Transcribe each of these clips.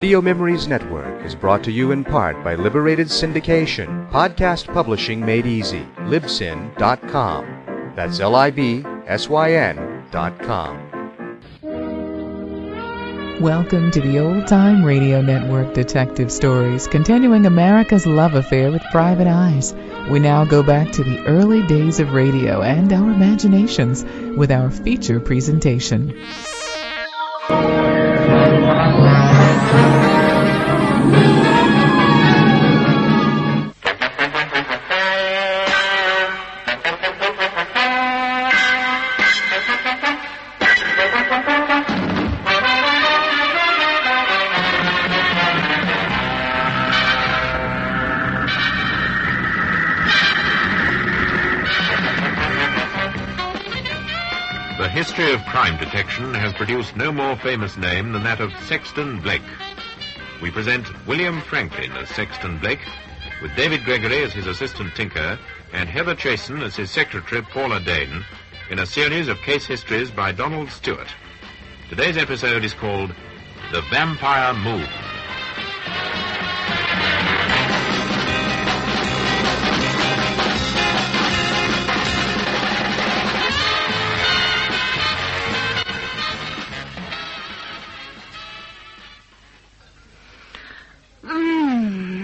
Radio Memories Network is brought to you in part by Liberated Syndication, podcast publishing made easy, libsyn.com. That's libsyn.com. Welcome to the Old Time Radio Network Detective Stories, continuing America's love affair with private eyes. We now go back to the early days of radio and our imaginations with our feature presentation. The history of crime detection has produced no more famous name than that of Sexton Blake. We present William Franklin as Sexton Blake, with David Gregory as his assistant tinker, and Heather Chasen as his secretary, Paula Dane, in a series of case histories by Donald Stewart. Today's episode is called The Vampire Moon.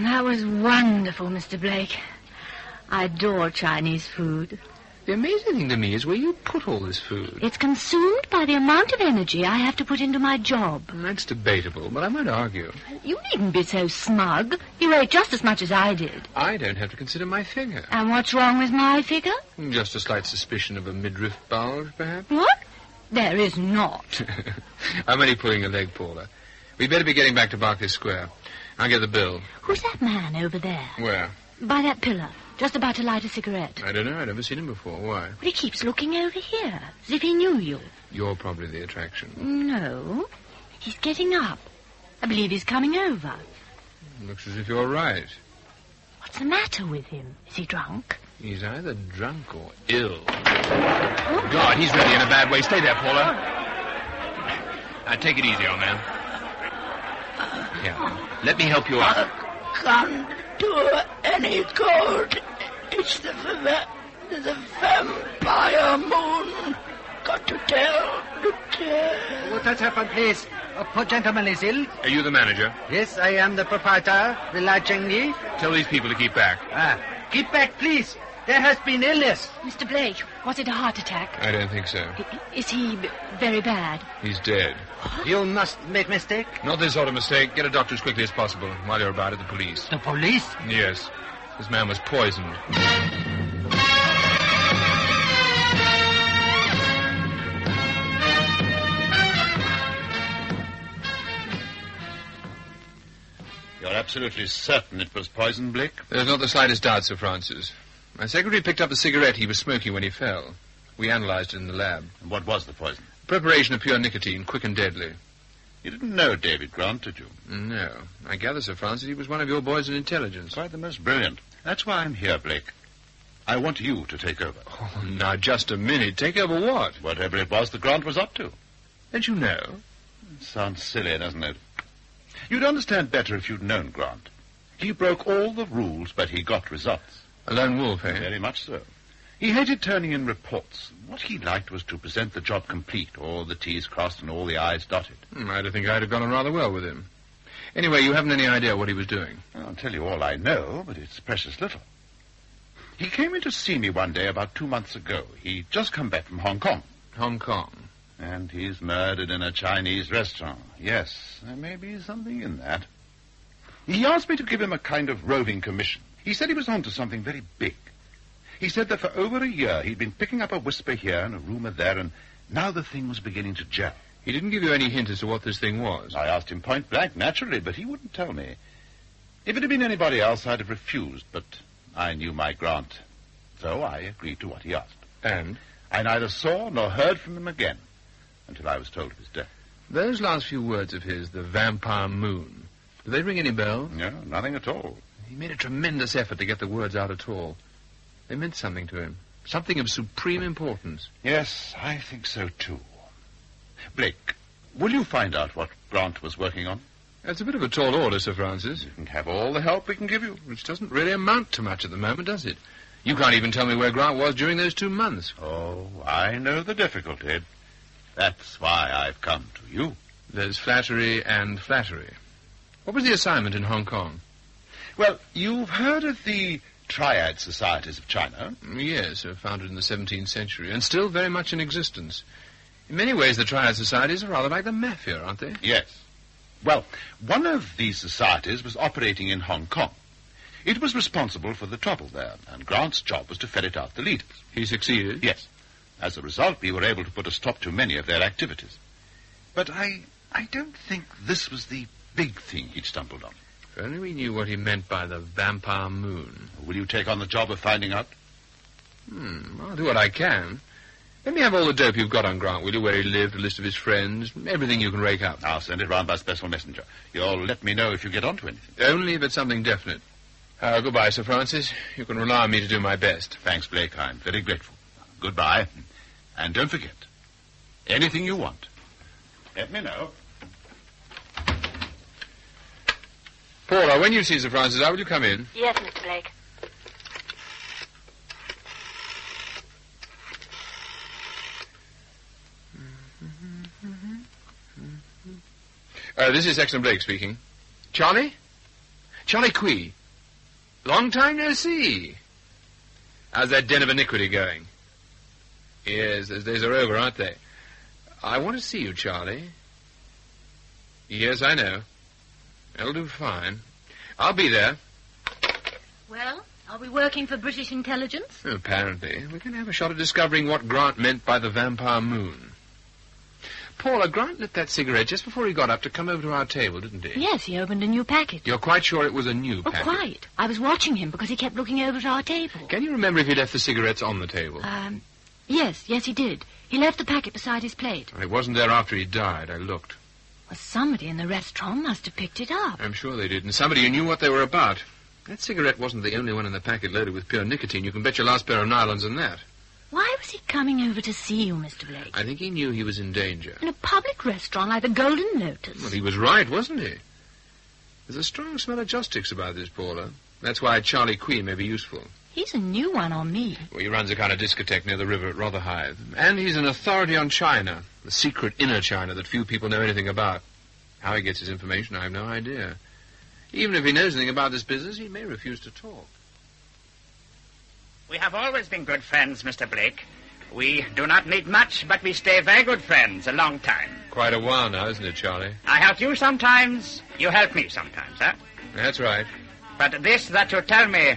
That was wonderful, Mr. Blake. I adore Chinese food. The amazing thing to me is where you put all this food. It's consumed by the amount of energy I have to put into my job. That's debatable, but I might argue. You needn't be so smug. You ate just as much as I did. I don't have to consider my figure. And what's wrong with my figure? Just a slight suspicion of a midriff bulge, perhaps. What? There is not. I'm only pulling a leg, Paula. We'd better be getting back to Berkeley Square. I'll get the bill. Who's that man over there? Where? By that pillar. Just about to light a cigarette. I don't know. I've never seen him before. Why? But he keeps looking over here, as if he knew you. You're probably the attraction. No. He's getting up. I believe he's coming over. Looks as if you're right. What's the matter with him? Is he drunk? He's either drunk or ill. Oh, God, he's really in a bad way. Stay there, Paula. Now, take it easy, old man. Here, let me help you out. I can't do any good. It's the vampire moon. Got to tell. What has happened, please? A poor gentleman is ill. Are you the manager? Yes, I am the proprietor, the La Chengli. Tell these people to keep back. Keep back, please. There has been illness. Mr. Blake, was it a heart attack? I don't think so. Is he very bad? He's dead. You must make mistake. Not this sort of mistake. Get a doctor as quickly as possible. While you're about it, the police. The police? Yes. This man was poisoned. You're absolutely certain it was poison, Blake? There's not the slightest doubt, Sir Francis. My secretary picked up the cigarette he was smoking when he fell. We analyzed it in the lab. And what was the poison? Preparation of pure nicotine, quick and deadly. You didn't know David Grant, did you? No. I gather, Sir Francis, he was one of your boys of intelligence. Quite the most brilliant. That's why I'm here, Blake. I want you to take over. Oh, now, just a minute. Take over what? Whatever it was that Grant was up to. Don't you know? It sounds silly, doesn't it? You'd understand better if you'd known Grant. He broke all the rules, but he got results. A lone wolf, eh? Very much so. He hated turning in reports. What he liked was to present the job complete, all the T's crossed and all the I's dotted. I think I'd have gone on rather well with him. Anyway, you haven't any idea what he was doing. I'll tell you all I know, but it's precious little. He came in to see me one day about 2 months ago. He'd just come back from Hong Kong. Hong Kong? And he's murdered in a Chinese restaurant. Yes, there may be something in that. He asked me to give him a kind of roving commission. He said he was on to something very big. He said that for over a year he'd been picking up a whisper here and a rumor there, and now the thing was beginning to gel. He didn't give you any hint as to what this thing was? I asked him point blank, naturally, but he wouldn't tell me. If it had been anybody else, I'd have refused, but I knew my Grant. So I agreed to what he asked. And? I neither saw nor heard from him again until I was told of his death. Those last few words of his, the vampire moon, do they ring any bells? No, nothing at all. He made a tremendous effort to get the words out at all. They meant something to him. Something of supreme importance. Yes, I think so, too. Blake, will you find out what Grant was working on? That's a bit of a tall order, Sir Francis. You can have all the help we can give you. Which doesn't really amount to much at the moment, does it? You can't even tell me where Grant was during those 2 months. Oh, I know the difficulty. That's why I've come to you. There's flattery and flattery. What was the assignment in Hong Kong? Well, you've heard of the Triad Societies of China? Yes, founded in the 17th century, and still very much in existence. In many ways, the Triad Societies are rather like the Mafia, aren't they? Yes. Well, one of these societies was operating in Hong Kong. It was responsible for the trouble there, and Grant's job was to ferret out the leaders. He succeeded? Yes. As a result, we were able to put a stop to many of their activities. But I don't think this was the big thing he'd stumbled on. If only we knew what he meant by the vampire moon. Will you take on the job of finding out? I'll do what I can. Let me have all the dope you've got on Grant, will you? Where he lived, a list of his friends, everything you can rake up. I'll send it round by special messenger. You'll let me know if you get onto anything. Only if it's something definite. Goodbye, Sir Francis. You can rely on me to do my best. Thanks, Blake. I'm very grateful. Goodbye. And don't forget, anything you want, let me know. Paula, when you see Sir Francis, will you come in? Yes, Mr. Blake. This is Sexton Blake speaking. Charlie? Charlie Quee. Long time no see. How's that den of iniquity going? Yes, those days are over, aren't they? I want to see you, Charlie. Yes, I know. That'll do fine. I'll be there. Well, are we working for British intelligence? Apparently. We're going to have a shot at discovering what Grant meant by the vampire moon. Paula, Grant lit that cigarette just before he got up to come over to our table, didn't he? Yes, he opened a new packet. You're quite sure it was a new packet? Oh, quite. I was watching him because he kept looking over at our table. Can you remember if he left the cigarettes on the table? Yes, he did. He left the packet beside his plate. Well, it wasn't there after he died. I looked. Well, somebody in the restaurant must have picked it up. I'm sure they did, and somebody who knew what they were about. That cigarette wasn't the only one in the packet loaded with pure nicotine. You can bet your last pair of nylons on that. Why was he coming over to see you, Mr. Blake? I think he knew he was in danger. In a public restaurant like the Golden Lotus. Well, he was right, wasn't he? There's a strong smell of joss sticks about this, Paula. That's why Charlie Quee may be useful. He's a new one on me. Well, he runs a kind of discotheque near the river at Rotherhithe. And he's an authority on China, the secret inner China that few people know anything about. How he gets his information, I have no idea. Even if he knows anything about this business, he may refuse to talk. We have always been good friends, Mr. Blake. We do not meet much, but we stay very good friends a long time. Quite a while now, isn't it, Charlie? I help you sometimes, you help me sometimes, huh? That's right. But this that you tell me,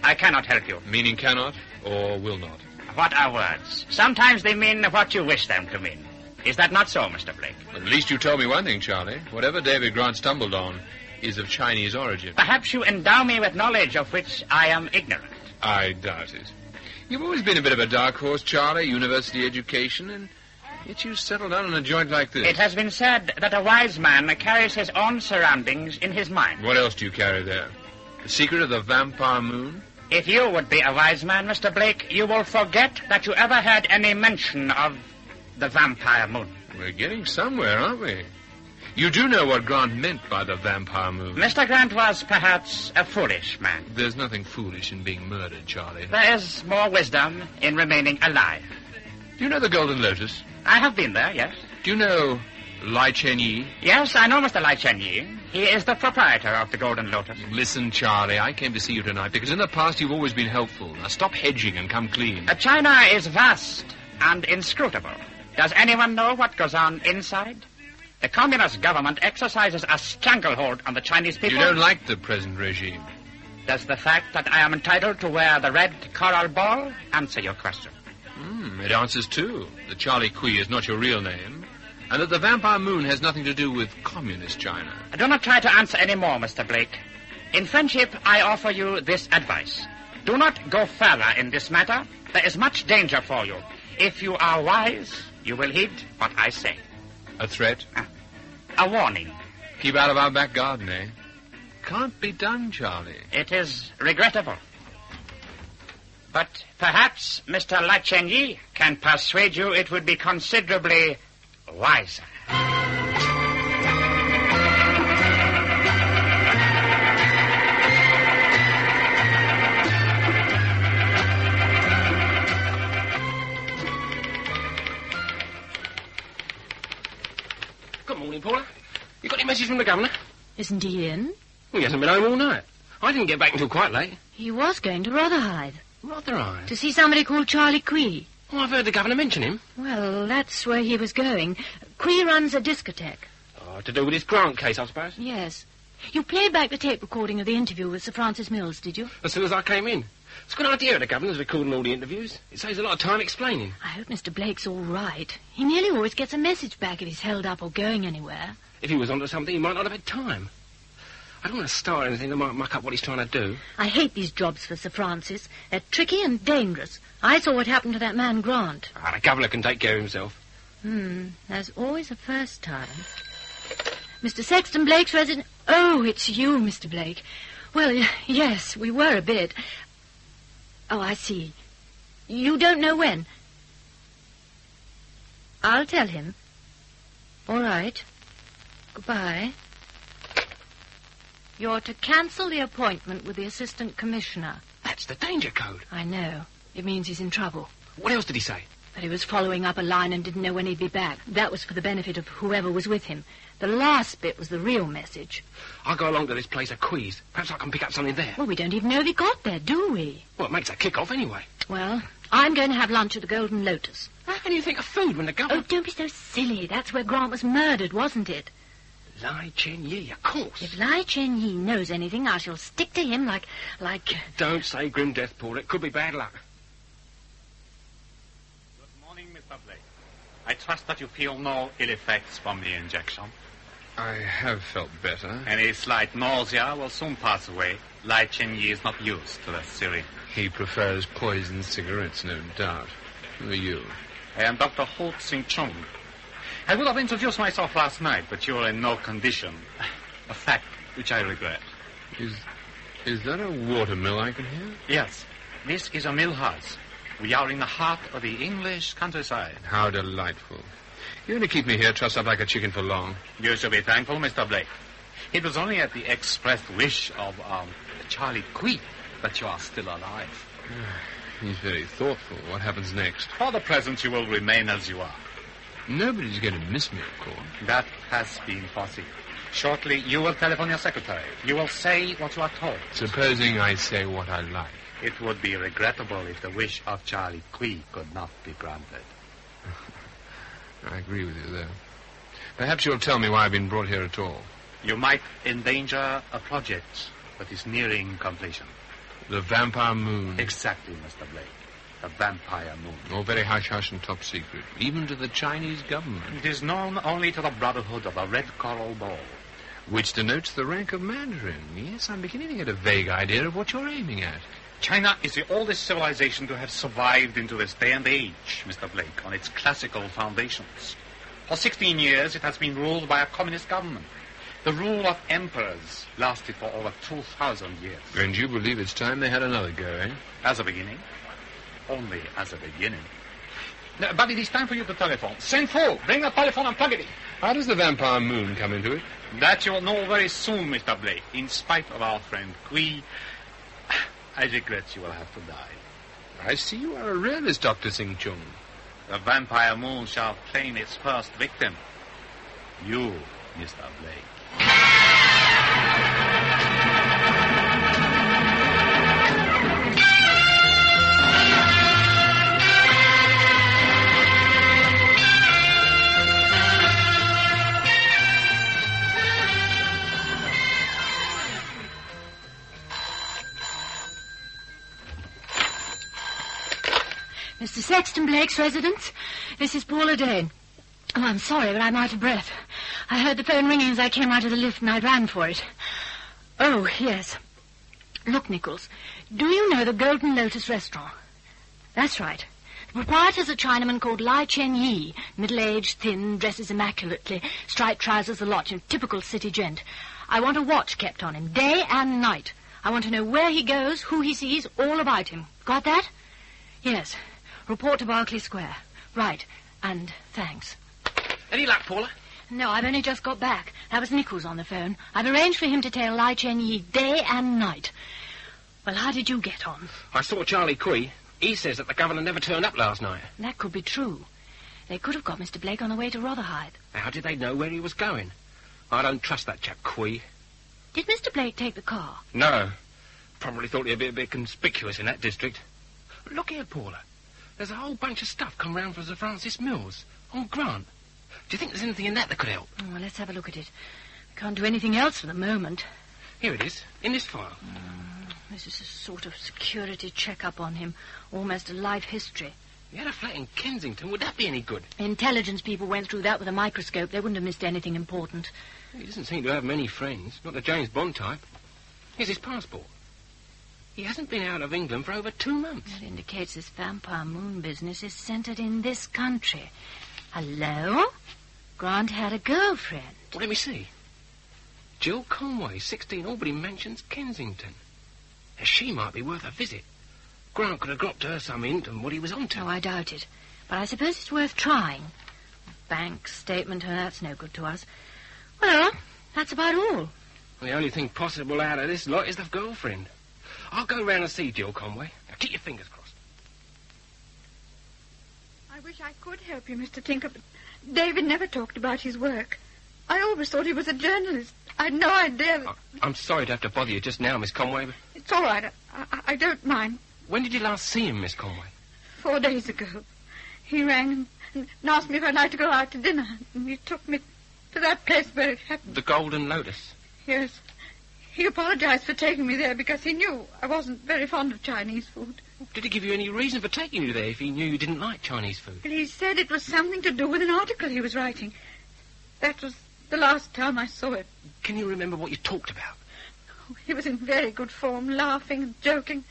I cannot help you. Meaning cannot or will not? What are words? Sometimes they mean what you wish them to mean. Is that not so, Mr. Blake? At least you told me one thing, Charlie. Whatever David Grant stumbled on is of Chinese origin. Perhaps you endow me with knowledge of which I am ignorant. I doubt it. You've always been a bit of a dark horse, Charlie, university education, and yet you settled down on a joint like this. It has been said that a wise man carries his own surroundings in his mind. What else do you carry there? The secret of the vampire moon? If you would be a wise man, Mr. Blake, you will forget that you ever had any mention of the vampire moon. We're getting somewhere, aren't we? You do know what Grant meant by the vampire moon. Mr. Grant was perhaps a foolish man. There's nothing foolish in being murdered, Charlie. There is more wisdom in remaining alive. Do you know the Golden Lotus? I have been there, yes. Do you know Lai Chen-Yi? Yes, I know Mr. Lai Chen-Yi. He is the proprietor of the Golden Lotus. Listen, Charlie, I came to see you tonight because in the past you've always been helpful. Now stop hedging and come clean. China is vast and inscrutable. Does anyone know what goes on inside? The communist government exercises a stranglehold on the Chinese people. You don't like the present regime? Does the fact that I am entitled to wear the red coral ball answer your question? It answers, too. That Charlie Quee is not your real name, and that the vampire moon has nothing to do with communist China. Do not try to answer any more, Mr. Blake. In friendship, I offer you this advice. Do not go further in this matter. There is much danger for you. If you are wise, you will heed what I say. A threat? A warning. Keep out of our back garden, eh? Can't be done, Charlie. It is regrettable. But perhaps Mr. Lai Chen-Yi can persuade you it would be considerably wiser. message from the governor? Isn't he in? Well, he hasn't been home all night. I didn't get back until quite late. He was going to Rotherhithe. Rotherhithe? To see somebody called Charlie Quee. Oh, I've heard the governor mention him. Well, that's where he was going. Quee runs a discotheque. Oh, to do with his grant case, I suppose? Yes. You played back the tape recording of the interview with Sir Francis Mills, did you? As soon as I came in. It's a good idea the governor's recording all the interviews. It saves a lot of time explaining. I hope Mr. Blake's all right. He nearly always gets a message back if he's held up or going anywhere. If he was onto something, he might not have had time. I don't want to start anything that might muck up what he's trying to do. I hate these jobs for Sir Francis. They're tricky and dangerous. I saw what happened to that man Grant. The governor can take care of himself. There's always a first time. Mr. Sexton Blake's resident... Oh, it's you, Mr. Blake. Well, yes, we were a bit. Oh, I see. You don't know when? I'll tell him. All right. Goodbye. You're to cancel the appointment with the Assistant Commissioner. That's the danger code. I know. It means he's in trouble. What else did he say? That he was following up a line and didn't know when he'd be back. That was for the benefit of whoever was with him. The last bit was the real message. I'll go along to this place of Quee's. Perhaps I can pick up something there. Well, we don't even know if he got there, do we? Well, it makes a kick-off anyway. Well, I'm going to have lunch at the Golden Lotus. How can you think of food when the governor... Oh, don't be so silly. That's where Grant was murdered, wasn't it? Lai Chen-Yi, of course. If Lai Chen-Yi knows anything, I shall stick to him like... Don't say grim death, Paul. It could be bad luck. Good morning, Mr. Blake. I trust that you feel no ill effects from the injection. I have felt better. Any slight nausea will soon pass away. Lai Chen-Yi is not used to the syringe. He prefers poisoned cigarettes, no doubt. Who are you? I am Dr. Ho Sing-chung. I would have introduced myself last night, but you are in no condition. A fact which I regret. Is that a watermill I can hear? Yes. This is a mill house. We are in the heart of the English countryside. How delightful. You're going to keep me here trussed up like a chicken for long. You should be thankful, Mr. Blake. It was only at the expressed wish of Charlie Quee that you are still alive. He's very thoughtful. What happens next? For the present, you will remain as you are. Nobody's going to miss me, of course. That has been foreseen. Shortly, you will telephone your secretary. You will say what you are told. Supposing I say what I like. It would be regrettable if the wish of Charlie Quee could not be granted. I agree with you there. Perhaps you'll tell me why I've been brought here at all. You might endanger a project that is nearing completion. The Vampire Moon. Exactly, Mr. Blake. The Vampire Moon. Oh, very hush-hush and top secret. Even to the Chinese government. It is known only to the Brotherhood of the Red Coral Ball. Which denotes the rank of Mandarin. Yes, I'm beginning to get a vague idea of what you're aiming at. China is the oldest civilization to have survived into this day and age, Mr. Blake, on its classical foundations. For 16 years, it has been ruled by a communist government. The rule of emperors lasted for over 2,000 years. And you believe it's time they had another go, eh? As a beginning. Only as a beginning. Now, but it is time for you to telephone. Send for. Bring the telephone and plug it in. How does the Vampire Moon come into it? That you will know very soon, Mr. Blake. In spite of our friend Quee, I regret you will have to die. I see you are a realist, Dr. Sing-chung. The Vampire Moon shall claim its first victim. You, Mr. Blake. Mr. Sexton Blake's residence. This is Paula Dane. Oh, I'm sorry, but I'm out of breath. I heard the phone ringing as I came out of the lift and I ran for it. Oh, yes. Look, Nichols, do you know the Golden Lotus restaurant? That's right. The proprietor's a Chinaman called Lai Chen-Yi. Middle-aged, thin, dresses immaculately, striped trousers a lot, typical city gent. I want a watch kept on him, day and night. I want to know where he goes, who he sees, all about him. Got that? Yes. Report to Berkeley Square. Right. And thanks. Any luck, Paula? No, I've only just got back. That was Nichols on the phone. I've arranged for him to tail Lai Chen-Yi day and night. Well, how did you get on? I saw Charlie Quee. He says that the governor never turned up last night. That could be true. They could have got Mr. Blake on the way to Rotherhithe. How did they know where he was going? I don't trust that chap, Quee. Did Mr. Blake take the car? No. Probably thought he'd be a bit conspicuous in that district. Look here, Paula. There's a whole bunch of stuff come round from Sir Francis Mills on Grant. Do you think there's anything in that could help? Oh, well, let's have a look at it. We can't do anything else for the moment. Here it is, in this file. This is a sort of security check-up on him. Almost a life history. He had a flat in Kensington. Would that be any good? Intelligence people went through that with a microscope. They wouldn't have missed anything important. He doesn't seem to have many friends. Not the James Bond type. Here's his passport. He hasn't been out of England for over 2 months. That indicates this vampire moon business is centred in this country. Hello? Grant had a girlfriend. Well, let me see. Jill Conway, 16 Albany Mansions, Kensington. Now, she might be worth a visit. Grant could have dropped her some hint on what he was on to. Oh, I doubt it. But I suppose it's worth trying. Bank statement, that's no good to us. Well, that's about all. The only thing possible out of this lot is the girlfriend. I'll go round and see Jill Conway. Now, keep your fingers crossed. I wish I could help you, Mr. Tinker, but David never talked about his work. I always thought he was a journalist. I had no idea that... I'm sorry to have to bother you just now, Miss Conway. But... It's all right. I don't mind. When did you last see him, Miss Conway? 4 days ago. He rang and asked me if I'd like to go out to dinner. And he took me to that place where it happened. The Golden Lotus? Yes. He apologized for taking me there because he knew I wasn't very fond of Chinese food. Did he give you any reason for taking you there if he knew you didn't like Chinese food? But he said it was something to do with an article he was writing. That was the last time I saw it. Can you remember what you talked about? Oh, he was in very good form, laughing and joking.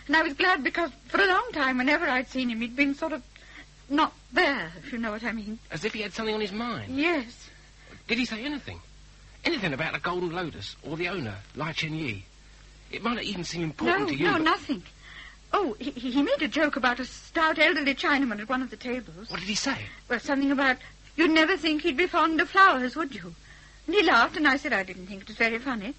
And I was glad because for a long time, whenever I'd seen him, he'd been sort of not there, if you know what I mean. As if he had something on his mind? Yes. Did he say anything? Anything about the Golden Lotus or the owner, Lai Chen-Yi? It might not even seem important to you. No, nothing. Oh, he made a joke about a stout elderly Chinaman at one of the tables. What did he say? Well, something about, you'd never think he'd be fond of flowers, would you? And he laughed, and I said I didn't think it was very funny.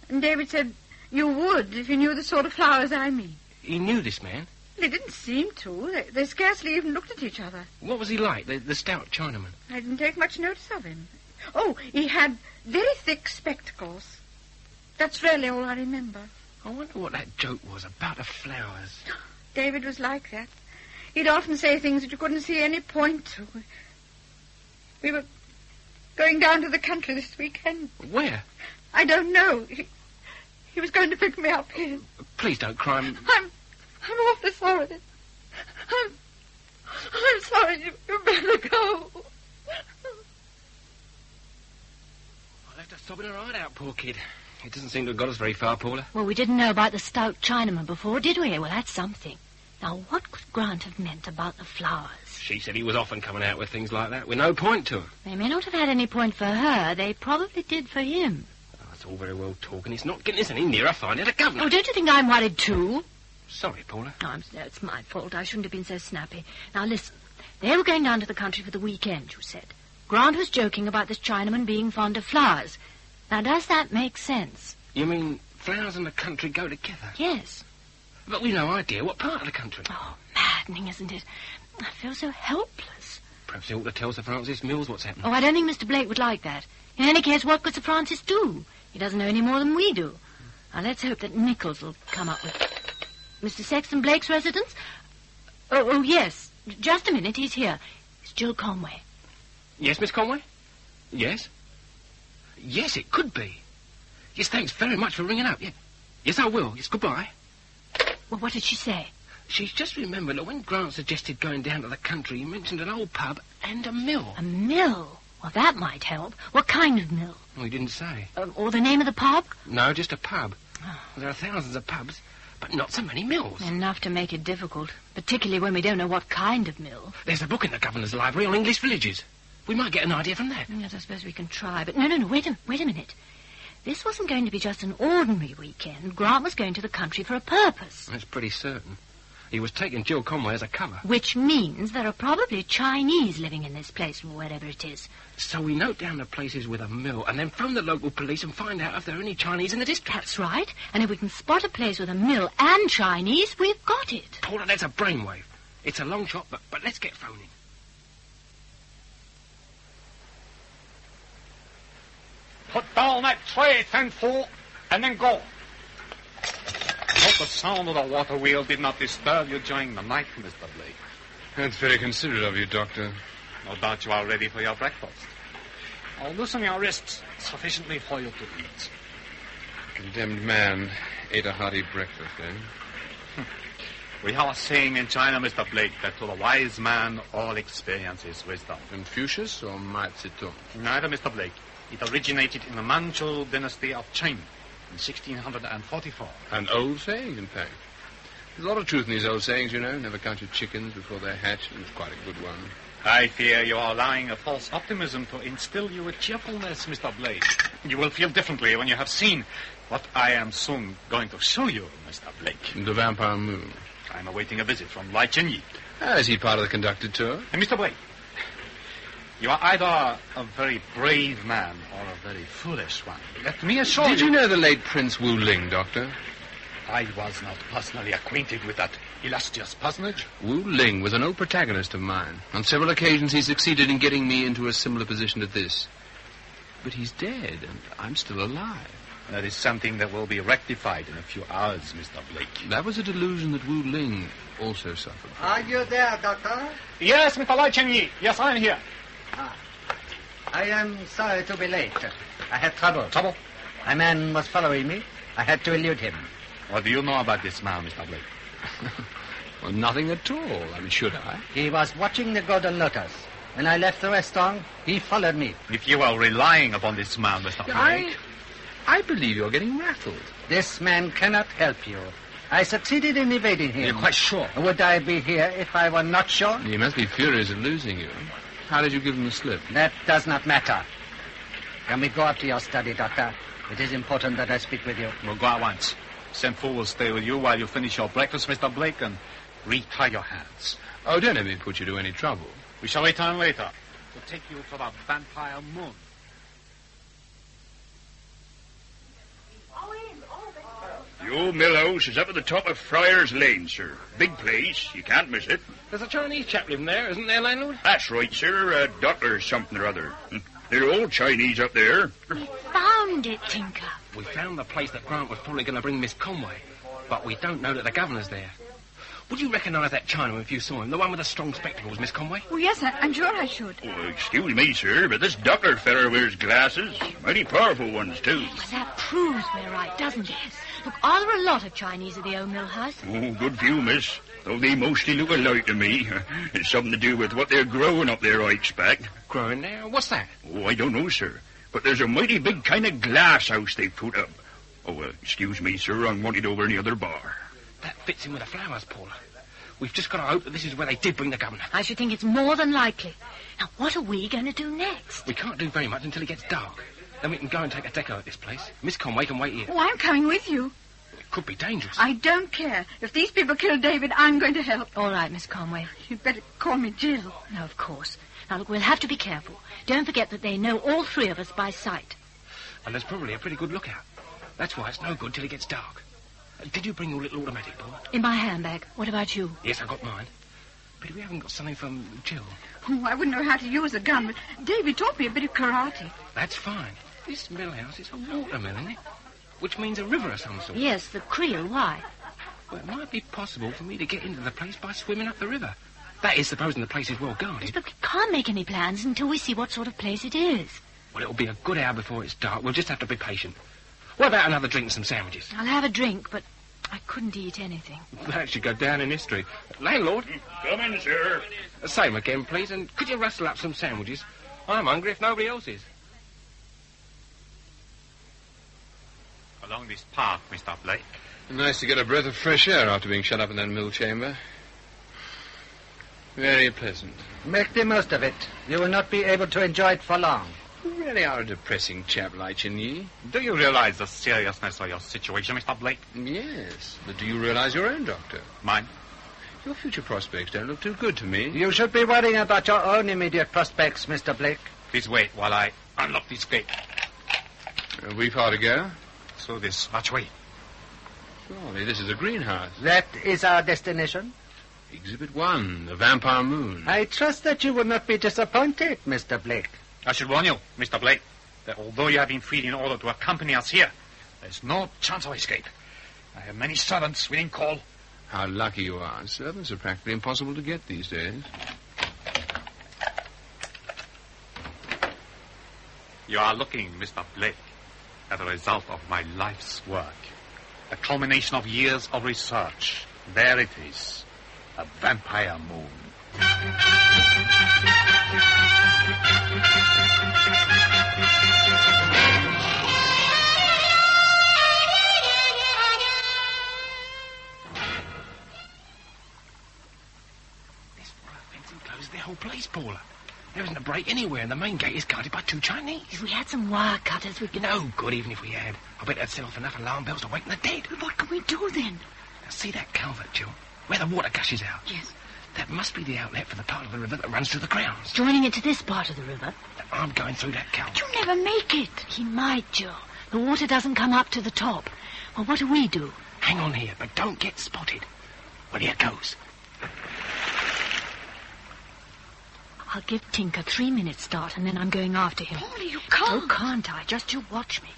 And David said, you would if you knew the sort of flowers I mean. He knew this man? Well, he didn't seem to. They scarcely even looked at each other. What was he like, the stout Chinaman? I didn't take much notice of him. Oh, he had very thick spectacles. That's really all I remember. I wonder what that joke was about the flowers. David was like that. He'd often say things that you couldn't see any point to. We were going down to the country this weekend. Where? I don't know. He was going to pick me up here. Please don't cry. I'm awfully sorry. I'm sorry. You better go. I left her sobbing her heart out, poor kid. It doesn't seem to have got us very far, Paula. Well, we didn't know about the stout Chinaman before, did we? Well, that's something. Now, what could Grant have meant about the flowers? She said he was often coming out with things like that, with no point to them. They may not have had any point for her. They probably did for him. Oh, it's all very well talking. It's not getting us any nearer finding the governor. Oh, don't you think I'm worried too? Sorry, Paula. No, it's my fault. I shouldn't have been so snappy. Now, listen. They were going down to the country for the weekend, you said. Grant was joking about this Chinaman being fond of flowers. Now, does that make sense? You mean flowers and the country go together? Yes. But we've no idea what part of the country. Oh, maddening, isn't it? I feel so helpless. Perhaps you ought to tell Sir Francis Mills what's happening. Oh, I don't think Mr. Blake would like that. In any case, what could Sir Francis do? He doesn't know any more than we do. Now, let's hope that Nichols will come up with... Mr. Sexton Blake's residence? Oh, yes. Just a minute, he's here. It's Jill Conway. Yes, Miss Conway? Yes? Yes, it could be. Yes, thanks very much for ringing up. Yeah. Yes, I will. Yes, goodbye. Well, what did she say? She's just remembered that when Grant suggested going down to the country, he mentioned an old pub and a mill. A mill? Well, that might help. What kind of mill? Oh, he didn't say. Or the name of the pub? No, just a pub. There are thousands of pubs, but not so many mills. Enough to make it difficult, particularly when we don't know what kind of mill. There's a book in the governor's library on English villages. We might get an idea from that. Yes, I suppose we can try. But no, wait a minute. This wasn't going to be just an ordinary weekend. Grant was going to the country for a purpose. That's pretty certain. He was taking Jill Conway as a cover. Which means there are probably Chinese living in this place, wherever it is. So we note down the places with a mill and then phone the local police and find out if there are any Chinese in the district. That's right. And if we can spot a place with a mill and Chinese, we've got it. Paula, that's a brainwave. It's a long shot, but let's get phoning. Put down that tray, 10-4, and then go. I hope the sound of the water wheel did not disturb you during the night, Mr. Blake. That's very considerate of you, Doctor. No doubt you are ready for your breakfast. I'll loosen your wrists sufficiently for you to eat. Condemned man ate a hearty breakfast, eh? We have a saying in China, Mr. Blake, that to the wise man all experience is wisdom. Confucius or Mao Zedong? Neither, Mr. Blake. It originated in the Manchu dynasty of China in 1644. An old saying, in fact. There's a lot of truth in these old sayings, you know. Never count your chickens before they're hatched. It's quite a good one. I fear you are allowing a false optimism to instill you with cheerfulness, Mr. Blake. You will feel differently when you have seen what I am soon going to show you, Mr. Blake. The Vampire Moon. I'm awaiting a visit from Lai Chen-Yi. Is he part of the conducted tour? And Mr. Blake, you are either a very brave man or a very foolish one. Let me assure you... Did you know the late Prince Wu Ling, Doctor? I was not personally acquainted with that illustrious personage. Wu Ling was an old protagonist of mine. On several occasions he succeeded in getting me into a similar position to this. But he's dead, and I'm still alive. That is something that will be rectified in a few hours, Mr. Blake. That was a delusion that Wu Ling also suffered from. Are you there, Doctor? Yes, Mr. Lai Chen-Yi. Yes, I am here. I am sorry to be late. I had trouble. Trouble? A man was following me. I had to elude him. What do you know about this man, Mr. Blake? Well, nothing at all. I mean, should I? He was watching the Golden Lotus. When I left the restaurant, he followed me. If you are relying upon this man, Mr. Blake... I believe you're getting rattled. This man cannot help you. I succeeded in evading him. You're quite sure? Would I be here if I were not sure? You must be furious at losing you. How did you give him the slip? That does not matter. Can we go up to your study, Doctor? It is important that I speak with you. We'll go at once. Senfu will stay with you while you finish your breakfast, Mr. Blake, and retie your hands. Oh, don't let me put you to any trouble. We shall return later to take you to the Vampire Moon. The old mill house is up at the top of Friar's Lane, sir. Big place. You can't miss it. There's a Chinese chap living there, isn't there, landlord? That's right, sir. A doctor something or other. They're all Chinese up there. We found it, Tinker. We found the place that Grant was probably going to bring Miss Conway, but we don't know that the governor's there. Would you recognise that Chinaman if you saw him? The one with the strong spectacles, Miss Conway? Oh, yes, I'm sure I should. Oh, excuse me, sir, but this doctor feller wears glasses. Mighty powerful ones, too. Well, that proves we're right, doesn't it? Look, are there a lot of Chinese at the old mill house? Oh, good few, miss. Though they mostly look alike to me. It's something to do with what they're growing up there, I expect. Growing there? What's that? Oh, I don't know, sir. But there's a mighty big kind of glass house they put up. Oh, excuse me, sir, I'm wanted over in the other bar. That fits in with the flowers, Paula. We've just got to hope that this is where they did bring the governor. I should think it's more than likely. Now, what are we going to do next? We can't do very much until it gets dark. Then we can go and take a deco at this place. Miss Conway can wait here. Oh, I'm coming with you. It could be dangerous. I don't care. If these people kill David, I'm going to help. All right, Miss Conway. You'd better call me Jill. No, of course. Now, look, we'll have to be careful. Don't forget that they know all three of us by sight. And there's probably a pretty good lookout. That's why it's no good till it gets dark. Did you bring your little automatic, Paul? In my handbag. What about you? Yes, I got mine. But we haven't got something from Jill. Oh, I wouldn't know how to use a gun, but David taught me a bit of karate. That's fine. This mill house is a water mill, isn't it? Which means a river of some sort. Yes, the Creel. Why? Well, it might be possible for me to get into the place by swimming up the river. That is, supposing the place is well guarded. Yes, but we can't make any plans until we see what sort of place it is. Well, it'll be a good hour before it's dark. We'll just have to be patient. What about another drink and some sandwiches? I'll have a drink, but I couldn't eat anything. That should go down in history. Landlord? Come in, sir. Same again, please, and could you rustle up some sandwiches? I'm hungry if nobody else is. Along this path, Mr. Blake. Nice to get a breath of fresh air after being shut up in that mill chamber. Very pleasant. Make the most of it. You will not be able to enjoy it for long. You really are a depressing chap, Lai Chen-Yi. Do you realize the seriousness of your situation, Mr. Blake? Yes, but do you realize your own, Doctor? Mine? Your future prospects don't look too good to me. You should be worrying about your own immediate prospects, Mr. Blake. Please wait while I unlock this gate. We far to go? So this much way. Surely this is a greenhouse. That is our destination. Exhibit 1, the Vampire Moon. I trust that you will not be disappointed, Mr. Blake. I should warn you, Mr. Blake, that although you have been freed in order to accompany us here, there's no chance of escape. I have many servants within call. How lucky you are. Servants are practically impossible to get these days. You are looking, Mr. Blake, at the result of my life's work. The culmination of years of research. There it is. A vampire moon. This fencing closes the whole place, Paula. There isn't a break anywhere, and the main gate is guarded by 2 Chinese. If we had some wire cutters, we could... No good, even if we had. I bet they'd set off enough alarm bells to waken the dead. What can we do then? Now, see that culvert, Jill? Where the water gushes out? Yes. That must be the outlet for the part of the river that runs through the grounds. Joining it to this part of the river? I'm going through that culvert. You'll never make it. He might, Joe. The water doesn't come up to the top. Well, what do we do? Hang on here, but don't get spotted. Well, here goes. I'll give Tinker 3 minutes start, and then I'm going after him. Paula, you can't. Oh, can't I? Just you watch me.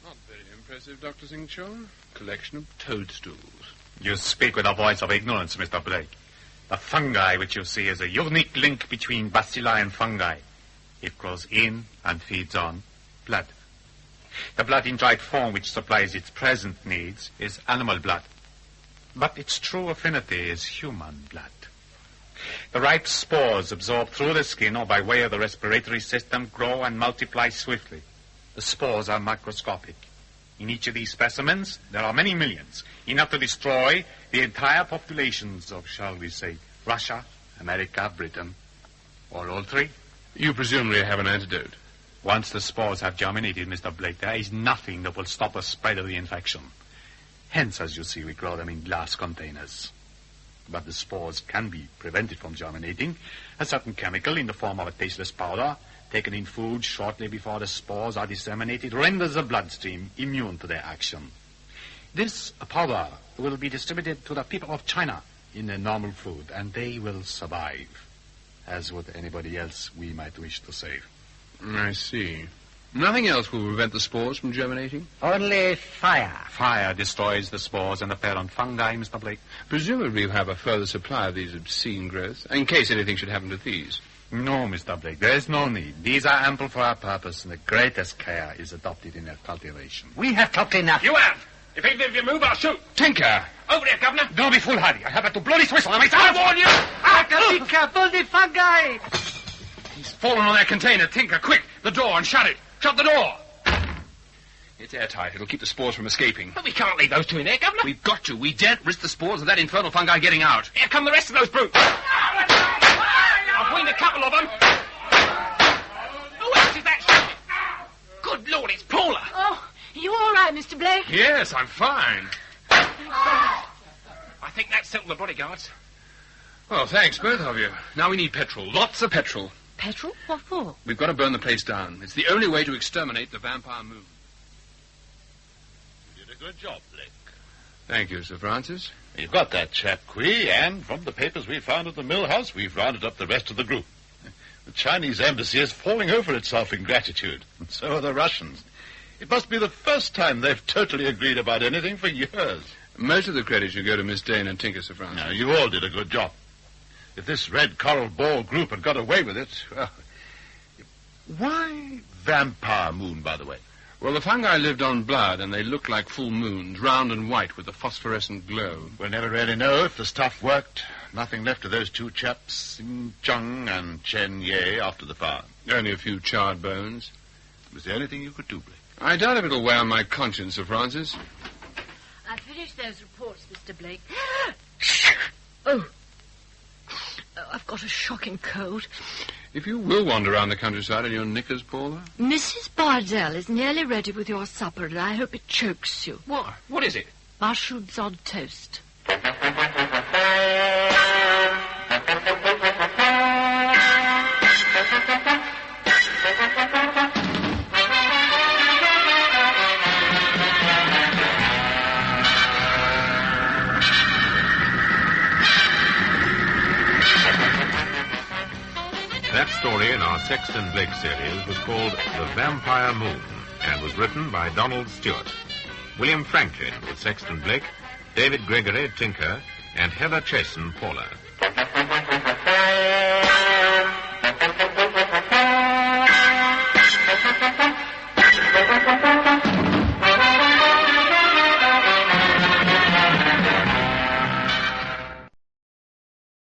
Not very impressive, Dr. Singchon. Collection of toadstools. You speak with a voice of ignorance, Mr. Blake. The fungi which you see is a unique link between bacilli and fungi. It grows in and feeds on blood. The blood in dried form which supplies its present needs is animal blood. But its true affinity is human blood. The ripe spores absorbed through the skin or by way of the respiratory system grow and multiply swiftly. The spores are microscopic. In each of these specimens, there are many millions, enough to destroy the entire populations of, shall we say, Russia, America, Britain, or all 3. You presumably have an antidote. Once the spores have germinated, Mr. Blake, there is nothing that will stop the spread of the infection. Hence, as you see, we grow them in glass containers. But the spores can be prevented from germinating. A certain chemical in the form of a tasteless powder, taken in food shortly before the spores are disseminated, renders the bloodstream immune to their action. This powder will be distributed to the people of China in their normal food, and they will survive, as would anybody else we might wish to save. I see. Nothing else will prevent the spores from germinating? Only fire. Fire destroys the spores and the parent fungi, Mr. Blake. Presumably you have a further supply of these obscene growths, in case anything should happen to these. No, Mr. Blake, there is no need. These are ample for our purpose, and the greatest care is adopted in their cultivation. We have talked enough. You have! If either of you move, I'll shoot. Tinker! Over there, Governor! Don't be foolhardy. I have had to blow this whistle on myself. I warn you! Be careful, the fungi! He's fallen on that container. Tinker, quick! The door and shut it! Shut the door! It's airtight. It'll keep the spores from escaping. But we can't leave those 2 in there, Governor. We've got to. We daren't risk the spores of that infernal fungi getting out. Here come the rest of those brutes. I've weaned a couple of them. Who else is that shooting? Good Lord, it's Paula. Oh, are you all right, Mr. Blake? Yes, I'm fine. I think that's settled the bodyguards. Well, thanks, both of you. Now we need petrol. Lots of petrol. Petrol? What for? We've got to burn the place down. It's the only way to exterminate the vampire moon. You did a good job, Blake. Thank you, Sir Francis. You've got that chap, Quee, and from the papers we found at the mill house, we've rounded up the rest of the group. The Chinese embassy is falling over itself in gratitude, and so are the Russians. It must be the first time they've totally agreed about anything for years. Most of the credit should go to Miss Dane and Tinker, Sir Francis. Now, you all did a good job. If this Red Coral Ball group had got away with it, well... Why vampire moon, by the way? Well, the fungi lived on blood, and they looked like full moons, round and white with a phosphorescent glow. We'll never really know if the stuff worked. Nothing left of those 2 chaps, Sing Chung and Chen Ye, after the fire. Only a few charred bones. It was the only thing you could do, Blake. I doubt if it'll weigh on my conscience, Sir Francis. I've finished those reports, Mr. Blake. Oh, I've got a shocking cold. If you will wander around the countryside in your knickers, Paula. Mrs. Bardell is nearly ready with your supper, and I hope it chokes you. What? What is it? Mushrooms on toast. That story in our Sexton Blake series was called The Vampire Moon and was written by Donald Stewart. William Franklin with Sexton Blake, David Gregory, Tinker, and Heather Chasen, Paula.